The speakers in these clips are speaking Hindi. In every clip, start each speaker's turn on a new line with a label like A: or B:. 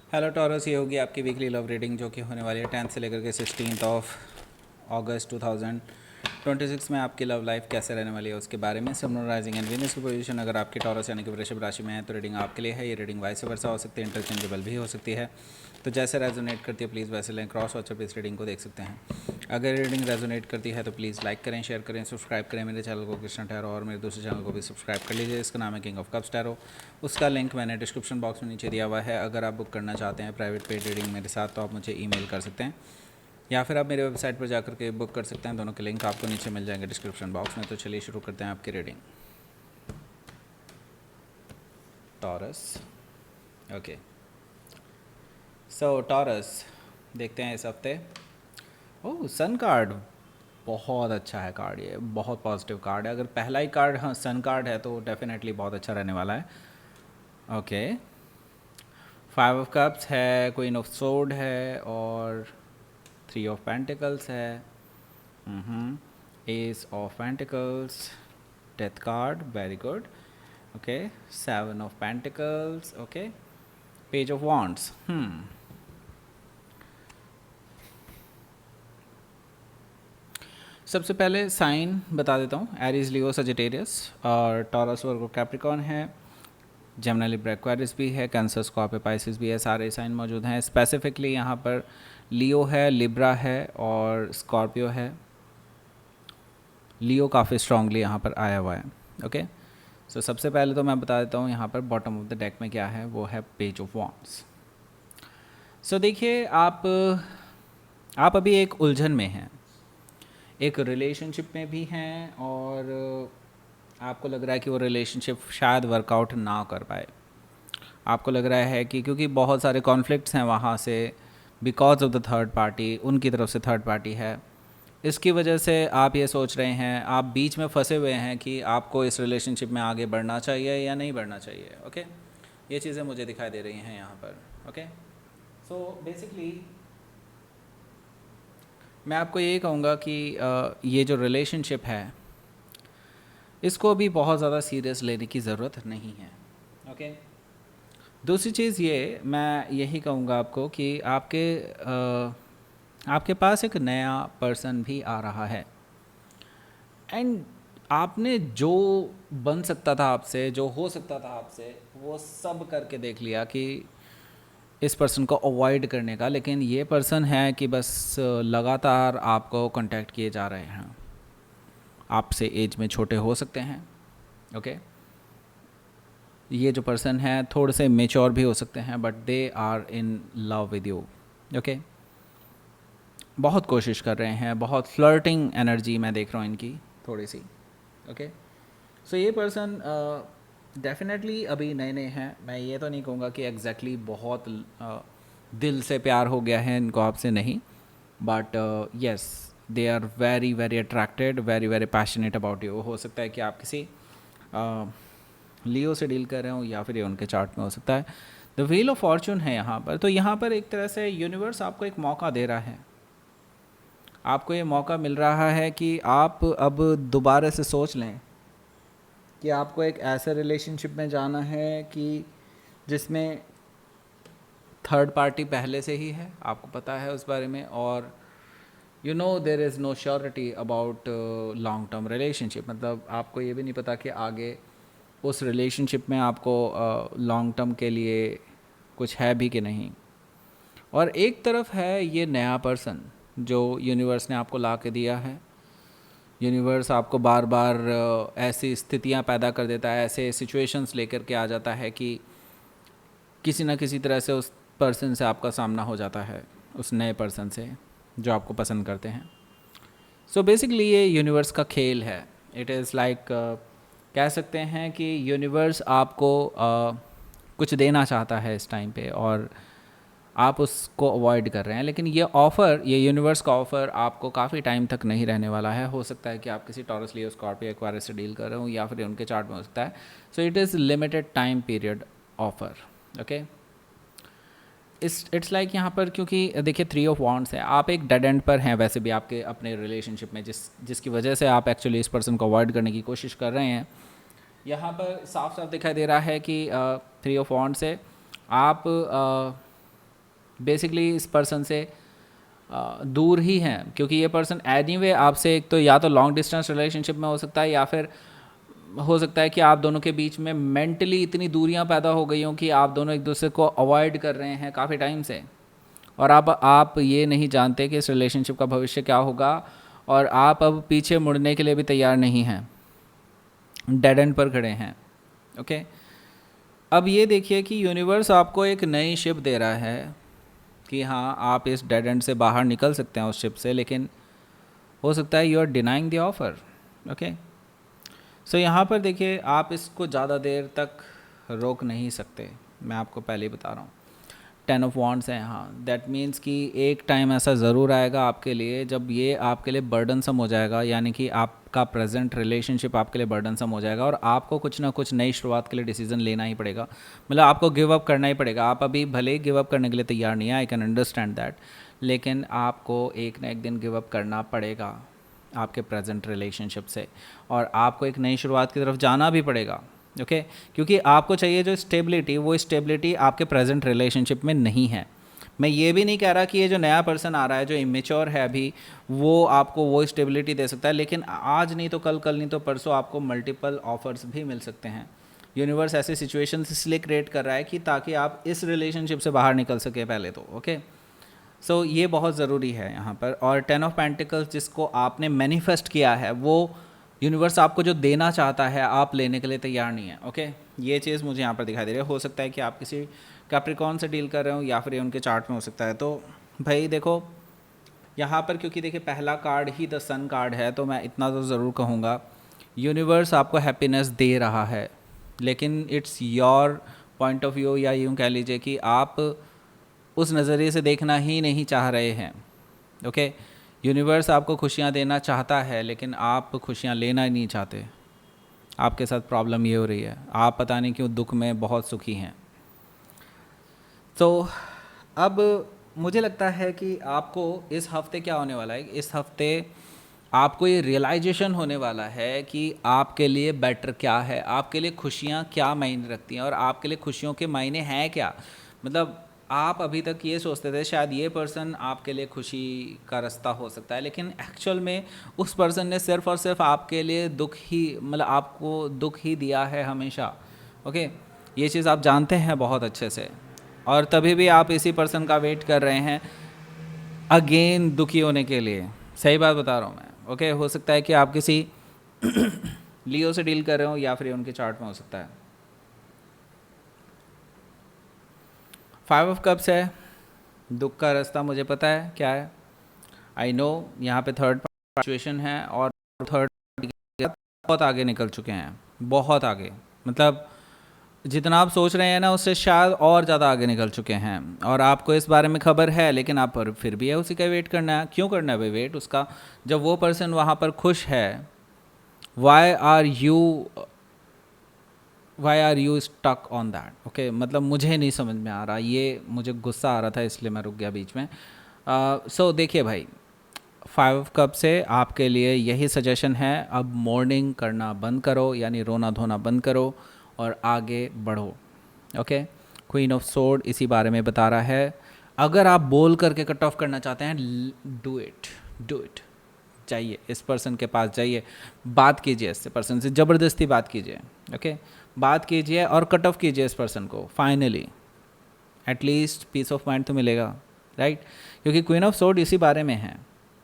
A: हेलो टॉरस, ये होगी आपकी वीकली लव रीडिंग जो कि होने वाली है 10th से लेकर के 16th ऑफ अगस्त 2026 में। आपकी लव लाइफ कैसे रहने वाली है उसके बारे में। सन, राइजिंग एंड वीनस की पोजीशन अगर आपकी टॉरस यानी कि वृषभ राशि में है तो रीडिंग आपके लिए है। ये रीडिंग वाइस वर्सा हो सकती है, इंटरचेंजेबल भी हो सकती है। तो जैसे रेजोनेट करती है प्लीज़ वैसे लें। क्रॉस वॉचर पे इस रीडिंग को देख सकते हैं। अगर रीडिंग रेजोनेट करती है तो प्लीज़ लाइक करें, शेयर करें, सब्सक्राइब करें मेरे चैनल को कृष्ण टैरो, और मेरे दूसरे चैनल को भी सब्सक्राइब कर लीजिए। इसका नाम है किंग ऑफ कप्स टैरो। उसका लिंक मैंने डिस्क्रिप्शन बॉक्स में नीचे दिया हुआ है। अगर आप बुक करना चाहते हैं प्राइवेट पेड रीडिंग मेरे साथ तो आप मुझे ईमेल कर सकते हैं, या फिर आप मेरे वेबसाइट पर जाकर के बुक कर सकते हैं। दोनों के लिंक आपको नीचे मिल जाएंगे डिस्क्रिप्शन बॉक्स में। तो चलिए शुरू करते हैं आपकी reading. Taurus, okay. So Taurus देखते हैं इस हफ्ते। ओह, सन कार्ड बहुत अच्छा है कार्ड, ये बहुत पॉजिटिव कार्ड है। अगर पहला ही कार्ड हाँ सन कार्ड है तो डेफिनेटली बहुत अच्छा रहने वाला है। ओके, 5 ऑफ कप्स है, क्वीन ऑफ सोर्ड है, और 3 ऑफ पेंटिकल्स है, S of pentacles, death card, very good. Okay, 7 of pentacles, okay, page of wands. सबसे पहले साइन बता देता हूँ। एरीज, लियो, सजिटेरियस, और टॉरस, वर्गो, कैप्रिकॉर्न है। जेमिनी, लिब्रा, एक्वेरियस भी है। कैंसर, स्कॉर्पियो, पाइसिस भी है। सारे साइन मौजूद हैं। स्पेसिफिकली यहाँ पर लियो है, लिब्रा है और स्कॉर्पियो है। लियो काफ़ी स्ट्रांगली यहाँ पर आया हुआ है। ओके, सो सबसे पहले तो मैं बता देता हूँ यहाँ पर बॉटम ऑफ द डेक में क्या है। वो है पेज ऑफ वॉन्ड्स। सो देखिए, आप अभी एक उलझन में हैं, एक रिलेशनशिप में भी हैं, और आपको लग रहा है कि वो रिलेशनशिप शायद वर्कआउट ना कर पाए। आपको लग रहा है कि क्योंकि बहुत सारे कॉन्फ्लिक्ट्स हैं वहाँ से, because of the third party, उनकी तरफ से थर्ड पार्टी है, इसकी वजह से आप ये सोच रहे हैं, आप बीच में फंसे हुए हैं कि आपको इस रिलेशनशिप में आगे बढ़ना चाहिए या नहीं बढ़ना चाहिए। ओके, ये चीज़ें मुझे दिखाई दे रही हैं यहाँ पर। ओके, सो बेसिकली मैं आपको ये कहूँगा कि ये जो रिलेशनशिप है इसको भी बहुत ज़्यादा सीरियस लेने की ज़रूरत नहीं है। ओके, दूसरी चीज़ ये मैं यही कहूँगा आपको कि आपके पास एक नया पर्सन भी आ रहा है, एंड आपने जो बन सकता था आपसे, जो हो सकता था आपसे, वो सब करके देख लिया कि इस पर्सन को अवॉइड करने का, लेकिन ये पर्सन है कि बस लगातार आपको कांटेक्ट किए जा रहे हैं। आपसे एज में छोटे हो सकते हैं। ओके, ये जो पर्सन है थोड़े से मेच्योर भी हो सकते हैं, but they are in love with you. Okay, बहुत कोशिश कर रहे हैं, बहुत फ्लर्टिंग एनर्जी मैं देख रहा हूँ इनकी थोड़ी सी। ओके, सो ये पर्सन डेफिनेटली अभी नए नए हैं। मैं ये तो नहीं कहूँगा कि एग्जैक्टली बहुत दिल से प्यार हो गया है इनको आपसे, नहीं, but yes, they are very very attracted, very very passionate about you. हो सकता है कि आप किसी लियो से डील कर रहे हो, या फिर ये उनके चार्ट में हो सकता है। द व्हील ऑफ फॉर्चून है यहाँ पर। तो यहाँ पर एक तरह से यूनिवर्स आपको एक मौका दे रहा है। आपको ये मौका मिल रहा है कि आप अब दोबारा से सोच लें कि आपको एक ऐसे रिलेशनशिप में जाना है कि जिसमें थर्ड पार्टी पहले से ही है, आपको पता है उस बारे में, और you know there is no surety about long term relationship. मतलब आपको ये भी नहीं पता कि आगे उस रिलेशनशिप में आपको लॉन्ग टर्म के लिए कुछ है भी कि नहीं। और एक तरफ है ये नया पर्सन जो यूनिवर्स ने आपको ला के दिया है। यूनिवर्स आपको बार बार ऐसी स्थितियां पैदा कर देता है, ऐसे सिचुएशंस लेकर के आ जाता है कि किसी ना किसी तरह से उस पर्सन से आपका सामना हो जाता है, उस नए पर्सन से जो आपको पसंद करते हैं। सो बेसिकली ये यूनिवर्स का खेल है। इट इज़ लाइक कह सकते हैं कि यूनिवर्स आपको कुछ देना चाहता है इस टाइम पे, और आप उसको अवॉइड कर रहे हैं। लेकिन ये ऑफ़र, ये यूनिवर्स का ऑफ़र आपको काफ़ी टाइम तक नहीं रहने वाला है। हो सकता है कि आप किसी टॉरस, लियो, स्कॉर्पियो, एक्वारियस से डील कर रहे हो, या फिर उनके चार्ट में हो सकता है। So it is limited time period offer. Okay, it's like यहाँ पर, क्योंकि देखिए 3 ऑफ वॉन्ड्स है, आप एक डेड एंड पर हैं वैसे भी आपके अपने रिलेशनशिप में, जिसकी वजह से आप एक्चुअली इस पर्सन को अवॉइड करने की कोशिश कर रहे हैं। यहाँ पर साफ साफ दिखाई दे रहा है कि 3 ऑफ वॉन्ड्स से आप बेसिकली इस पर्सन से दूर ही हैं, क्योंकि ये पर्सन एनीवे आपसे एक तो या तो लॉन्ग डिस्टेंस रिलेशनशिप में हो सकता है, या फिर हो सकता है कि आप दोनों के बीच में मेंटली इतनी दूरियां पैदा हो गई हों कि आप दोनों एक दूसरे को अवॉइड कर रहे हैं काफ़ी टाइम से, और आप ये नहीं जानते कि इस रिलेशनशिप का भविष्य क्या होगा, और आप अब पीछे मुड़ने के लिए भी तैयार नहीं हैं, डेड एंड पर खड़े हैं। ओके, अब ये देखिए कि यूनिवर्स आपको एक नई शिप दे रहा है कि हाँ आप इस डेड एंड से बाहर निकल सकते हैं उस शिप से, लेकिन हो सकता है you are denying the offer. Okay, so यहाँ पर देखिए आप इसको ज़्यादा देर तक रोक नहीं सकते, मैं आपको पहले ही बता रहा हूँ। 10 ऑफ वॉन्ड्स है यहाँ, दैट मीन्स कि एक टाइम ऐसा ज़रूर आएगा आपके लिए जब ये आपके लिए बर्डनसम हो जाएगा, यानी कि आपका प्रेजेंट रिलेशनशिप आपके लिए बर्डनसम हो जाएगा और आपको कुछ ना कुछ नई शुरुआत के लिए डिसीजन लेना ही पड़ेगा, मतलब आपको गिव अप करना ही पड़ेगा। आप अभी भले ही गिव अप करने के लिए तैयार नहीं है, आई कैन अंडरस्टैंड दैट, लेकिन आपको एक ना एक दिन गिव अप करना पड़ेगा आपके प्रेजेंट रिलेशनशिप से, और आपको एक नई शुरुआत की तरफ जाना भी पड़ेगा। ओके, क्योंकि आपको चाहिए जो स्टेबिलिटी, वो स्टेबिलिटी आपके प्रेजेंट रिलेशनशिप में नहीं है। मैं ये भी नहीं कह रहा कि ये जो नया पर्सन आ रहा है जो इमेच्योर है अभी, वो आपको वो स्टेबिलिटी दे सकता है, लेकिन आज नहीं तो कल, कल नहीं तो परसों आपको मल्टीपल ऑफर्स भी मिल सकते हैं। यूनिवर्स ऐसी सिचुएशन इसलिए क्रिएट कर रहा है कि ताकि आप इस रिलेशनशिप से बाहर निकल सके पहले तो। ओके, सो ये बहुत ज़रूरी है यहाँ पर। और 10 ऑफ पेंटिकल्स जिसको आपने मैनिफेस्ट किया है, वो यूनिवर्स आपको जो देना चाहता है आप लेने के लिए तैयार नहीं है। ओके, ये चीज़ मुझे यहाँ पर दिखाई दे रही है। हो सकता है कि आप किसी कैप्रिकॉर्न से डील कर रहे हो, या फिर ये उनके चार्ट में हो सकता है। तो भाई देखो यहाँ पर, क्योंकि देखिए पहला कार्ड ही द सन कार्ड है, तो मैं इतना तो ज़रूर कहूँगा यूनिवर्स आपको हैप्पीनेस दे रहा है, लेकिन it's your point of view, या यूँ कह लीजिए कि आप उस नज़रिए से देखना ही नहीं चाह रहे हैं। ओके, यूनिवर्स आपको खुशियाँ देना चाहता है, लेकिन आप खुशियाँ लेना ही नहीं चाहते। आपके साथ प्रॉब्लम ये हो रही है, आप पता नहीं क्यों दुख में बहुत सुखी हैं। तो अब मुझे लगता है कि आपको इस हफ्ते क्या होने वाला है, इस हफ्ते आपको ये रियलाइजेशन होने वाला है कि आपके लिए बेटर क्या है, आपके लिए खुशियाँ क्या मायने रखती हैं, और आपके लिए खुशियों के मायने हैं क्या। मतलब आप अभी तक ये सोचते थे शायद ये पर्सन आपके लिए खुशी का रास्ता हो सकता है, लेकिन एक्चुअल में उस पर्सन ने सिर्फ और सिर्फ आपके लिए दुख ही, मतलब आपको दुख ही दिया है हमेशा। ओके, ये चीज़ आप जानते हैं बहुत अच्छे से, और तभी भी आप इसी पर्सन का वेट कर रहे हैं अगेन दुखी होने के लिए। सही बात बता रहा हूँ मैं। ओके, हो सकता है कि आप किसी लियो से डील कर रहे हो, या फिर उनके चार्ट में हो सकता है। 5 ऑफ कप्स है, दुख का रास्ता मुझे पता है क्या है, आई नो। यहाँ पे थर्ड सिचुएशन है, और थर्ड बहुत आगे निकल चुके हैं, बहुत आगे, मतलब जितना आप सोच रहे हैं ना उससे शायद और ज़्यादा आगे निकल चुके हैं, और आपको इस बारे में खबर है, लेकिन आप पर फिर भी है उसी का वेट करना है। क्यों करना है भाई वेट उसका, जब वो पर्सन वहाँ पर खुश है। Why are you stuck on that. Okay, मतलब मुझे नहीं समझ में आ रहा, ये मुझे गुस्सा आ रहा था इसलिए मैं रुक गया बीच में। सो देखिए भाई, 5 ऑफ कप से आपके लिए यही सजेशन है, अब मॉर्निंग करना बंद करो, यानी रोना धोना बंद करो और आगे बढ़ो। ओके, क्वीन ऑफ सोर्ड इसी बारे में बता रहा है। अगर आप बोल करके कट ऑफ करना चाहते हैं, डू इट, जाइए इस पर्सन के पास, जाइए बात कीजिए, इस पर्सन से ज़बरदस्ती बात कीजिए। ओके, बात कीजिए और कट ऑफ कीजिए इस पर्सन को। Finally at least peace of mind तो मिलेगा, राइट? क्योंकि क्वीन ऑफ सोर्ड इसी बारे में है,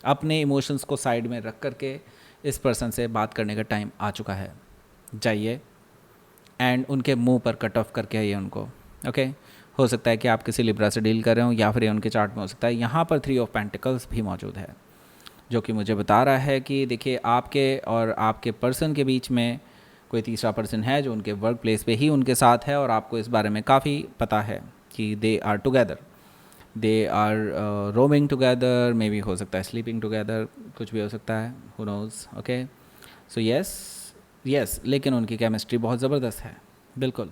A: अपने इमोशंस को साइड में रख करके इस पर्सन से बात करने का टाइम आ चुका है। जाइए एंड उनके मुंह पर कट ऑफ करके आइए उनको। ओके, हो सकता है कि आप किसी लिब्रा से डील कर रहे हो, या फिर उनके चार्ट में हो सकता है। यहाँ पर 3 ऑफ पेंटिकल्स भी मौजूद है, जो कि मुझे बता रहा है कि देखिए आपके और आपके पर्सन के बीच में कोई तीसरा पर्सन है जो उनके वर्क प्लेस पे ही उनके साथ है, और आपको इस बारे में काफ़ी पता है कि they are together, they are roaming together, maybe हो सकता है स्लीपिंग टुगेदर, कुछ भी हो सकता है, who nose. Okay, so yes, लेकिन उनकी केमिस्ट्री बहुत ज़बरदस्त है, बिल्कुल।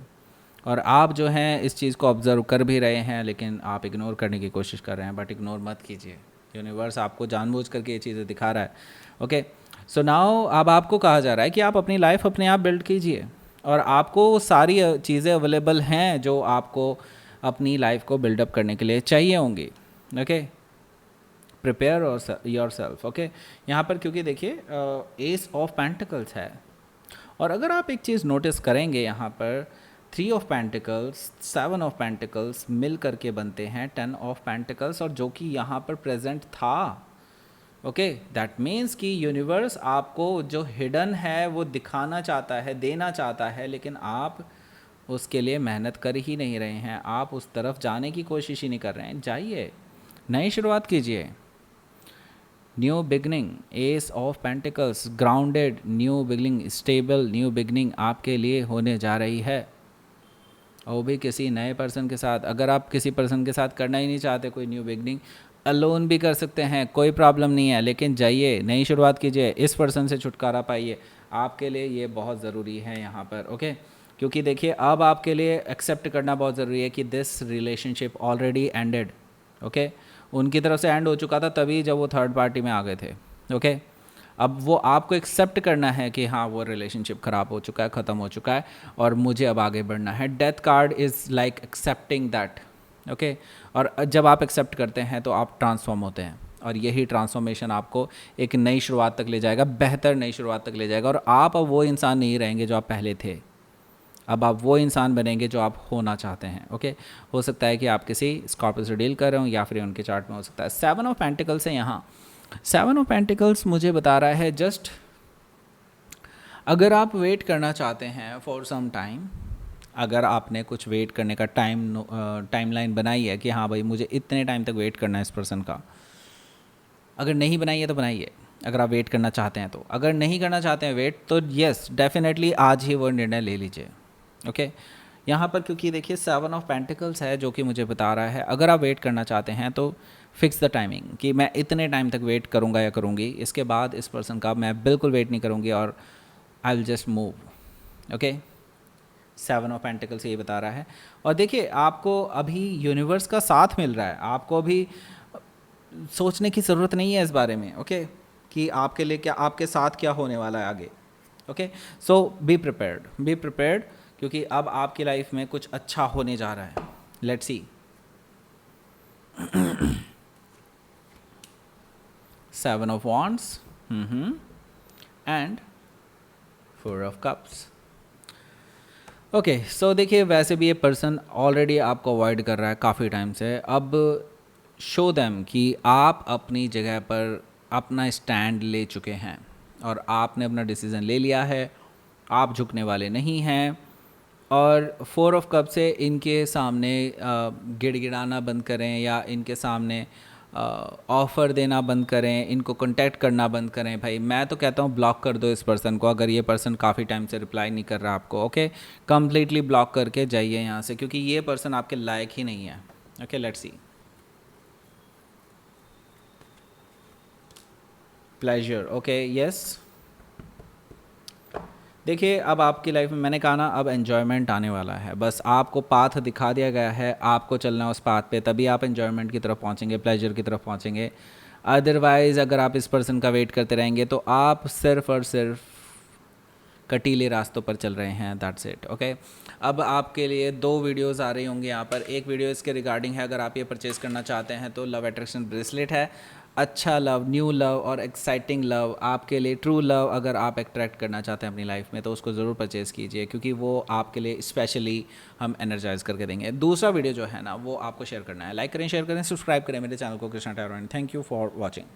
A: और आप जो हैं इस चीज़ को ऑब्ज़र्व कर भी रहे हैं, लेकिन आप इग्नोर करने की कोशिश कर रहे हैं, बट इग्नोर मत कीजिए, यूनिवर्स आपको जानबूझ करके ये चीज़ें दिखा रहा है। ओके, सो नाउ अब आपको कहा जा रहा है कि आप अपनी लाइफ अपने आप बिल्ड कीजिए, और आपको सारी चीज़ें अवेलेबल हैं जो आपको अपनी लाइफ को बिल्डअप करने के लिए चाहिए होंगी। Okay, prepare your self. Okay, यहाँ पर क्योंकि देखिए एस ऑफ पेंटिकल्स है, और अगर आप एक चीज़ नोटिस करेंगे यहाँ पर 3 ऑफ पेंटिकल्स, 7 ऑफ पेंटिकल्स मिल करके बनते हैं 10 ऑफ पेंटिकल्स, और जो कि यहाँ पर प्रेजेंट था। ओके, दैट मीन्स कि यूनिवर्स आपको जो हिडन है वो दिखाना चाहता है, देना चाहता है, लेकिन आप उसके लिए मेहनत कर ही नहीं रहे हैं, आप उस तरफ जाने की कोशिश ही नहीं कर रहे हैं। जाइए, नई शुरुआत कीजिए। New beginning, S of pentacles, grounded new beginning, stable new beginning आपके लिए होने जा रही है, और भी किसी नए पर्सन के साथ। अगर आप किसी पर्सन के साथ करना ही नहीं चाहते कोई न्यू बिगनिंग, अलोन भी कर सकते हैं, कोई प्रॉब्लम नहीं है, लेकिन जाइए नई शुरुआत कीजिए, इस पर्सन से छुटकारा पाइए, आपके लिए ये बहुत ज़रूरी है यहाँ पर। ओके, क्योंकि देखिए अब आपके लिए एक्सेप्ट करना बहुत ज़रूरी है कि this relationship already ended. Okay, उनकी तरफ से एंड हो चुका था तभी जब वो थर्ड पार्टी में आ गए थे। ओके, अब वो आपको एक्सेप्ट करना है कि हाँ वो रिलेशनशिप ख़राब हो चुका है, ख़त्म हो चुका है, और मुझे अब आगे बढ़ना है। Death card is like accepting that. Okay, और जब आप एक्सेप्ट करते हैं तो आप ट्रांसफॉर्म होते हैं, और यही ट्रांसफॉर्मेशन आपको एक नई शुरुआत तक ले जाएगा, बेहतर नई शुरुआत तक ले जाएगा, और आप अब वो इंसान नहीं रहेंगे जो आप पहले थे। अब आप वो इंसान बनेंगे जो आप होना चाहते हैं। ओके, हो सकता है कि आप किसी स्कॉर्पियो से डील कर रहे हो, या फिर उनके चार्ट में हो सकता है 7 ऑफ पेंटिकल्स है यहाँ। 7 ऑफ पेंटिकल्स मुझे बता रहा है जस्ट अगर आप वेट करना चाहते हैं फॉर सम टाइम, अगर आपने कुछ वेट करने का टाइमलाइन बनाई है कि हाँ भाई मुझे इतने टाइम तक वेट करना है इस पर्सन का, अगर नहीं बनाई है तो बनाइए, अगर आप वेट करना चाहते हैं तो। अगर नहीं करना चाहते हैं वेट, तो येस डेफिनेटली आज ही वो निर्णय ले लीजिए। ओके, यहाँ पर क्योंकि देखिए 7 ऑफ पेंटिकल्स है जो कि मुझे बता रहा है अगर आप वेट करना चाहते हैं तो फिक्स द टाइमिंग, कि मैं इतने टाइम तक वेट करूँगा या करूँगी, इसके बाद इस पर्सन का मैं बिल्कुल वेट नहीं करूँगी और I will just move. Okay, 7 of pentacles ये बता रहा है। और देखिए आपको अभी यूनिवर्स का साथ मिल रहा है, आपको अभी सोचने की ज़रूरत नहीं है इस बारे में। ओके, कि आपके लिए क्या, आपके साथ क्या होने वाला है आगे। ओके, सो बी प्रिपेयर्ड, क्योंकि अब आपकी लाइफ में कुछ अच्छा होने जा रहा है। Let's see. 7 of wands and 4 of cups. Okay, so देखिए वैसे भी ये पर्सन ऑलरेडी आपको अवॉइड कर रहा है काफ़ी टाइम से। अब शो देम कि आप अपनी जगह पर अपना स्टैंड ले चुके हैं, और आपने अपना डिसीज़न ले लिया है, आप झुकने वाले नहीं हैं। और 4 ऑफ कप से इनके सामने गिड़गिड़ाना बंद करें, या इनके सामने ऑफ़र देना बंद करें, इनको कांटेक्ट करना बंद करें। भाई मैं तो कहता हूँ ब्लॉक कर दो इस पर्सन को, अगर ये पर्सन काफ़ी टाइम से रिप्लाई नहीं कर रहा आपको। ओके, कम्प्लीटली ब्लॉक करके जाइए यहाँ से, क्योंकि ये पर्सन आपके लायक ही नहीं है। Okay, let's see. Pleasure, okay, yes. देखिए अब आपकी लाइफ में मैंने कहा ना, अब एन्जॉयमेंट आने वाला है, बस आपको पाथ दिखा दिया गया है, आपको चलना है उस पाथ पे, तभी आप एन्जॉयमेंट की तरफ पहुंचेंगे, प्लेजर की तरफ पहुंचेंगे। अदरवाइज़ अगर आप इस पर्सन का वेट करते रहेंगे तो आप सिर्फ और सिर्फ कटीले रास्तों पर चल रहे हैं। That's it. ओके, अब आपके लिए 2 वीडियोस आ रही होंगी यहाँ पर। एक वीडियो इसके रिगार्डिंग है, अगर आप ये परचेज़ करना चाहते हैं तो लव अट्रैक्शन ब्रेसलेट है, अच्छा लव, न्यू लव और एक्साइटिंग लव, आपके लिए ट्रू लव अगर आप अट्रैक्ट करना चाहते हैं अपनी लाइफ में तो उसको ज़रूर परचेज़ कीजिए, क्योंकि वो आपके लिए स्पेशली हम एनर्जाइज करके देंगे। दूसरा वीडियो जो है ना वो आपको शेयर करना है, लाइक करें, शेयर करें, सब्सक्राइब करें मेरे चैनल को Krishna Tarot. Thank you for watching.